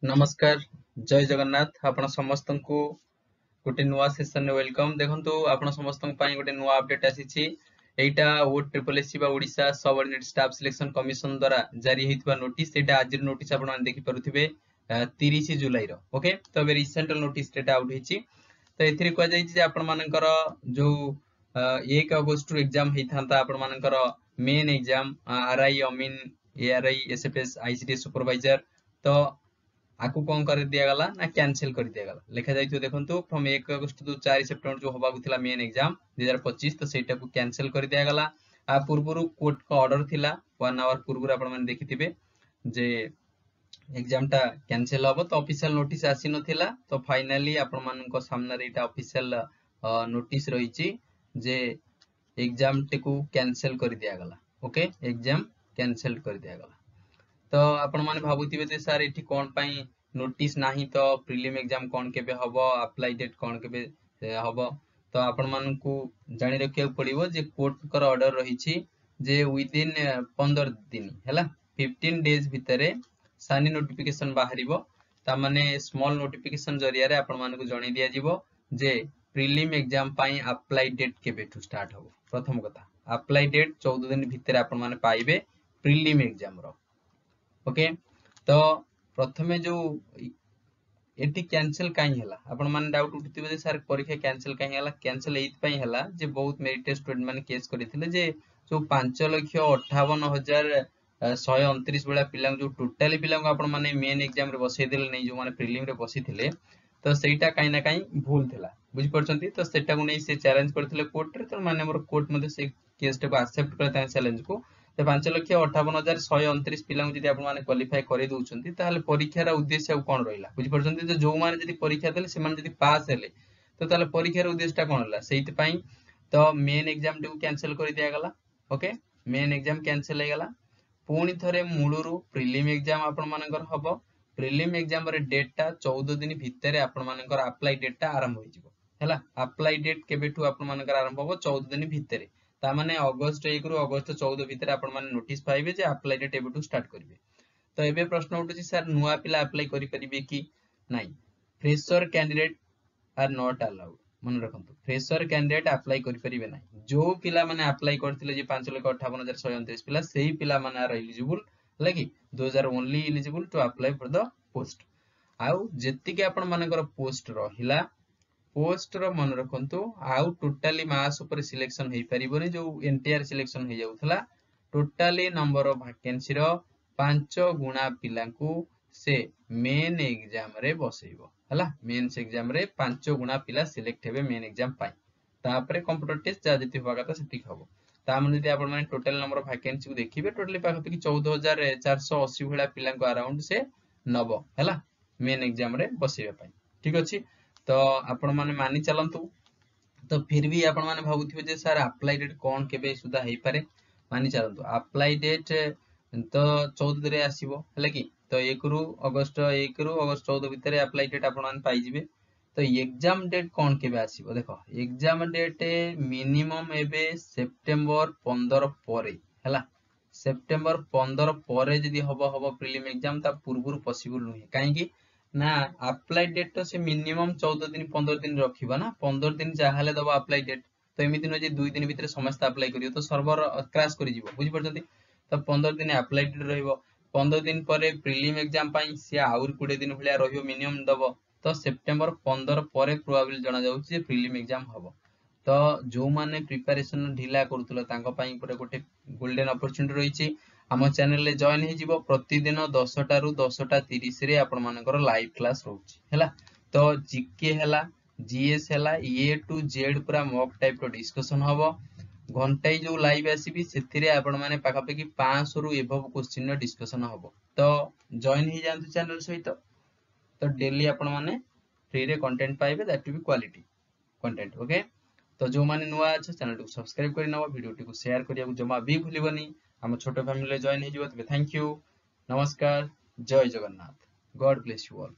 नमस्कार जय जगन्नाथ आपण समस्त को गोटे नुआ सेशन में वेलकम देखंतु आपण समस्त गोटे नुआ अपडेट आसीछि एटा OSSC बा Odisha subordinate staff selection commission द्वारा जारी हेतबा नोटिस एटा आज नोटिस आपण मान देखि परुथिबे 30 जुलाई रो ओके तो बे रिसेंट नोटिस एटा आउट हेछि तो एथिरि को जाई जे आपण मानकर जो 1 अगस्त एग्जाम हेथांता आपण मानकर मेन एग्जाम आरआई अमीन एआरआई एसएफएस आईसीटी सुपरवाइजर तो आकु कौन कर दिया गला ना कैंसिल कर दिया गला लिखा जाइतो देखंतु फ्रॉम 1 अगस्त टू 4 सेप्टेम्बर जो होबा थिला मेन एग्जाम 2025 तो सेटा को कैंसिल कर दिया गला आ पूर्वरु कोर्ट का ऑर्डर थिला 1 आवर पूर्वरु आपण माने देखिथिबे जे एग्जाम टा कैंसिल हबो तो ऑफिशियल नोटिस आसी नथिला तो फाइनली आपण मानको सामने रे एटा ऑफिशियल नोटिस रहिछि जे एग्जाम टेकु कैंसिल कर दिया गला ओके एग्जाम कैंसिल कर दिया गला तो आपण माने भाबुथिबे जे सर एठी कोन पई नोटिस नाही तो प्रीलिम एग्जाम कोन केबे हबो अप्लाई डेट कोन केबे हबो तो आपण मानकू जानि रखिया पड़िबो जे कोर्ट कर ऑर्डर रहिछि जे विद इन 15 दिन हैला 15 डेज भितरे सानी नोटिफिकेशन बाहरिबो ता माने स्मॉल नोटिफिकेशन जरिया रे आपण मानकू जणी दिया जिवो जे प्रीलिम एग्जाम पई अप्लाई डेट केबे टू स्टार्ट हबो प्रथम कथा अप्लाई डेट 14 दिन भितरे आपण माने पाइबे प्रीलिम एग्जाम रो ओके तो प्रथमे जो एटी कैंसिल काई हला आपण माने डाउट उठितबे जे सर परीक्षा कैंसिल काई हला कैंसिल एत पई हला जे बहुत मेरिटेड स्टूडेंट माने केस करिथिले जे जो 5,58,129 बेला पिला जो टोटली पिला आपण माने मेन एग्जाम रे बसै देले नै जो माने प्रीलिम रे बसिथिले तो सेटा काई ना काई भूल थिला बुझि परछंती तो सेटा को नै से चैलेंज करथिले कोर्ट रे तो माने हमर कोर्ट मध्ये से केस टा को एक्सेप्ट करता चैलेंज को 5,58,129 पिला जदि आपण माने क्वालिफाई करि दउछंती ताले परीक्षार उद्देश्य कोन रहिला बुझि परछंती जे जो माने जदि परीक्षा देले से माने जदि पास हेले तो ताले परीक्षार उद्देश्यटा कोन हला सेति पई तो मेन एग्जाम टिकु कैंसिल कर दिया गला ओके मेन एग्जाम कैंसिल हे गला पुणी थरे मूलरू प्रीलिम एग्जाम आपण मानकर हबो प्रीलिम एग्जाम रे डेटटा 14 दिन भितरे आपण मानकर अप्लाई डेटटा आरंभ होई जिवो हैला अप्लाई डेट केबेठू आपण मानकर आरंभ होबो 14 दिन भितरे ता माने अगस्त 1 रु अगस्त 14 भितरे आपण माने नोटिस पाइबे जे अप्लाई डेट एबेठू स्टार्ट करिवे तो एबे प्रश्न उठुची सर नुवा पिला अप्लाई करि परिबे कि नाही fresher candidate are not allowed मन रखंतु फ्रेशर कैंडिडेट अप्लाई करि परिबे नाही जो पिला माने अप्लाई करथिले जे 5,58,129 पिला सेही पिला माने आर एलिजिबल लागी 2000 only eligible to apply for the post आउ जेति के आपण मानकर पोस्ट रहिला पोस्ट रो मन रखंतु आउ टोटली मास ऊपर सिलेक्शन हेई परिबोनी जो एनटीआर सिलेक्शन हे जाउथला टोटली नंबर ऑफ वैकेंसी रो 5 गुणा पिलांकू से मेन एग्जाम रे बसैबो हला मेंस एग्जाम रे 5 गुणा पिला सिलेक्ट हेबे मेन एग्जाम पाई तापरे कंप्यूटर टेस्ट जा जति होबा कथा सेति हबो ता मन जति आपण माने टोटल नंबर ऑफ वैकेंसी को देखिबे टोटली पाखा कि 14,480 भला पिलांको अराउंड से नबो हला मेन एग्जाम रे बसैबा पाई ठीक अछि तो आपण माने मानि चलंतु तो फिर भी आपण माने भाबुथिबे जे सर अप्लाई डेट कोन केबे सुदा हेई पारे मानि चलंतु अप्लाई डेट तो 14 रे आसीबो हले कि तो 1 रु अगस्त 14 भितरे अप्लाई डेट आपण माने पाई जिवे तो एग्जाम डेट कोन केबे आसीबो देखो एग्जाम डेट मिनिमम एबे सेप्टेम्बर 15 परे हला सेप्टेम्बर 15 परे जदी हबो प्रीलिम एग्जाम ता पूर्वरु पॉसिबल नहे काहे कि ना अप्लाई डेट तो से मिनिमम 14 दिन 15 दिन रखिबा ना 15 दिन जाहाले दबा अप्लाई डेट तो एमिति न जे 2 दिन भीतर समस्त अप्लाई करियो तो सर्वर क्रैश करि जिवो बुझि परछंती तो 15 दिन अप्लाई डेट रहइबो 15 दिन परे प्रीलिम एग्जाम पई से आउर 20 दिन भलिया रहियो मिनिमम दबो तो सेप्टेम्बर 15 परे प्रोबेबल जणा जाउची जे प्रीलिम एग्जाम हबो तो जो माने प्रिपरेशन ढिला करथुलो तांको पई पुरा गोटे गोल्डन अपॉर्चुनिटी रहिची आम चैनल ले जॉइन हे जिवो प्रतिदिन 10टा रु 10:30 रे आपण मानकर लाइव क्लास रहउची हैला तो जीके हैला जीएस हैला ए टू जेड पूरा मॉक टाइप रो डिस्कशन हबो घंटाई जो लाइव आसीबी सेथिरे आपण माने पाखा पे कि 500 रु एबव क्वेश्चन रो डिस्कशन हबो तो जॉइन हे जानतु चैनल सहित तो डेली आपण माने फ्री रे कंटेंट पाइबे that to be quality content okay तो जो माने नुआ छ चैनल को सब्सक्राइब करि नवा वीडियो को शेयर करिया को जमा भी भूलिबनी हम छोटो फैमिली जॉइन हे जिवो तबे थैंक यू नमस्कार जय Jagannath God bless you all.